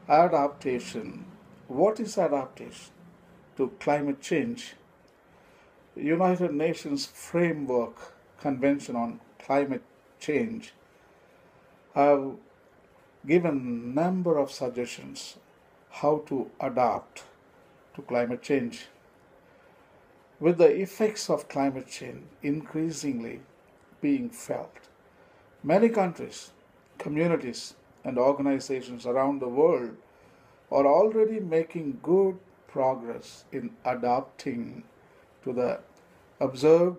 Adaptation. What is adaptation to climate change? United Nations Framework Convention on Climate Change have given number of suggestions how to adapt to climate change. With the effects of climate change increasingly being felt, many countries, communities, and organizations around the world are already making good progress in adapting to the observed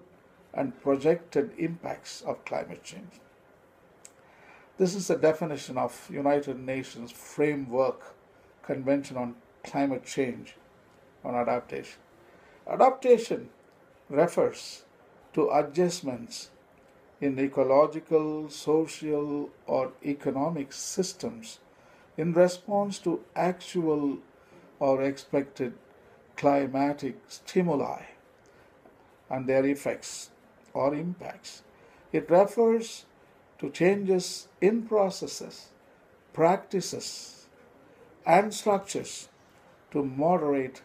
and projected impacts of climate change. This is the definition of United Nations Framework Convention on Climate Change on Adaptation. Adaptation refers to adjustments in ecological, social, or economic systems in response to actual or expected climatic stimuli and their effects or impacts. It refers to changes in processes, practices, and structures to moderate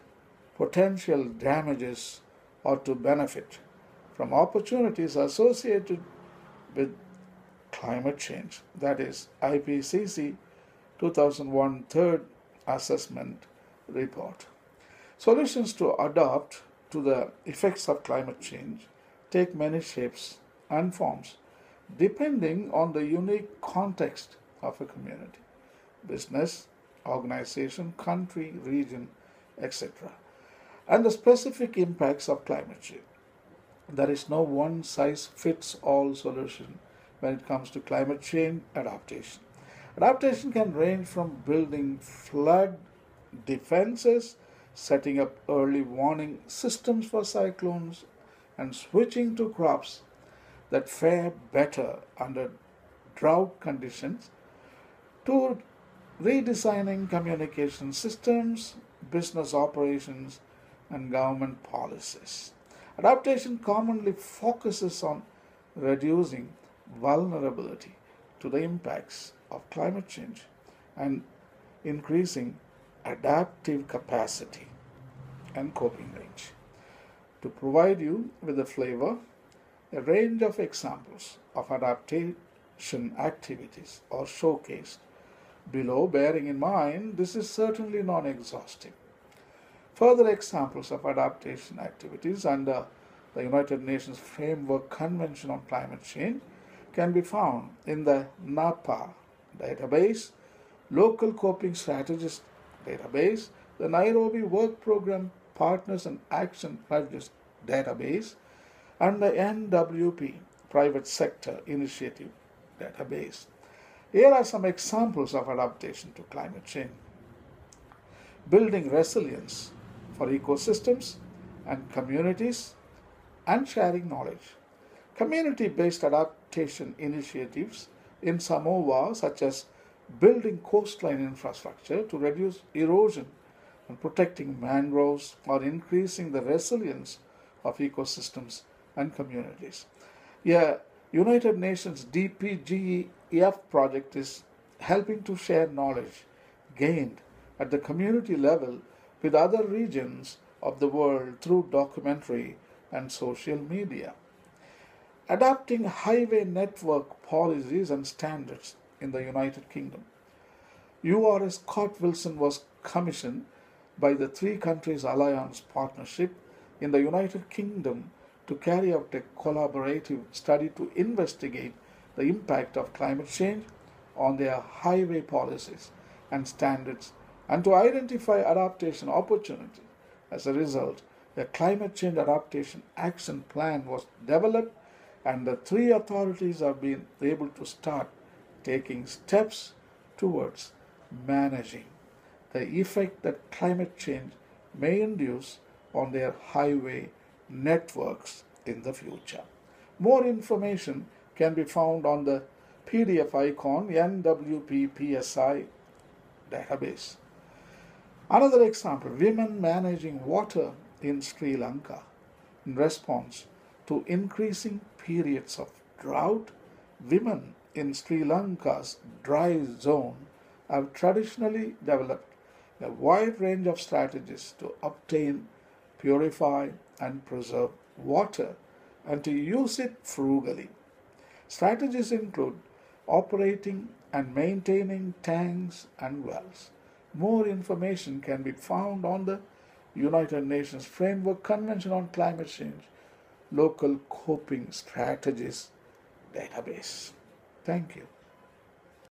potential damages or to benefit from opportunities associated with climate change. That is IPCC 2001 Third Assessment Report. Solutions to adapt to the effects of climate change take many shapes and forms depending on the unique context of a community, business, organization, country, region, etc., and the specific impacts of climate change. There is no one size fits all solution when it comes to climate change adaptation. Adaptation can range from building flood defenses, setting up early warning systems for cyclones, and switching to crops that fare better under drought conditions, to redesigning communication systems, business operations, and government policies. Adaptation commonly focuses on reducing vulnerability to the impacts of climate change and increasing adaptive capacity and coping range. To provide you with a flavor, a range of examples of adaptation activities are showcased below, bearing in mind this is certainly non exhaustive. Further examples of adaptation activities under the United Nations Framework Convention on Climate Change can be found in the NAPA database, Local Coping Strategies database, the Nairobi Work Program Partners and Action Pledges database, and the NWP Private Sector Initiative database. Here are some examples of adaptation to climate change. Building resilience for ecosystems and communities and sharing knowledge. Community-based adaptation initiatives in Samoa, such as building coastline infrastructure to reduce erosion and protecting mangroves, or increasing the resilience of ecosystems and communities. A United Nations DPGEF project is helping to share knowledge gained at the community level with other regions of the world through documentary and social media. Adapting highway network policies and standards in the United Kingdom. URS Scott Wilson was commissioned by the Three Countries Alliance Partnership in the United Kingdom to carry out a collaborative study to investigate the impact of climate change on their highway policies and standards and to identify adaptation opportunities. As a result, a climate change adaptation action plan was developed, and the three authorities have been able to start taking steps towards managing the effect that climate change may induce on their highway networks in the future. More information can be found on the PDF icon NWP PSI database. Another example, women managing water in Sri Lanka. In response to increasing periods of drought, women in Sri Lanka's dry zone have traditionally developed a wide range of strategies to obtain, purify, and preserve water and to use it frugally. Strategies include operating and maintaining tanks and wells. More information can be found on the United Nations Framework Convention on Climate Change Local Coping Strategies database. Thank you.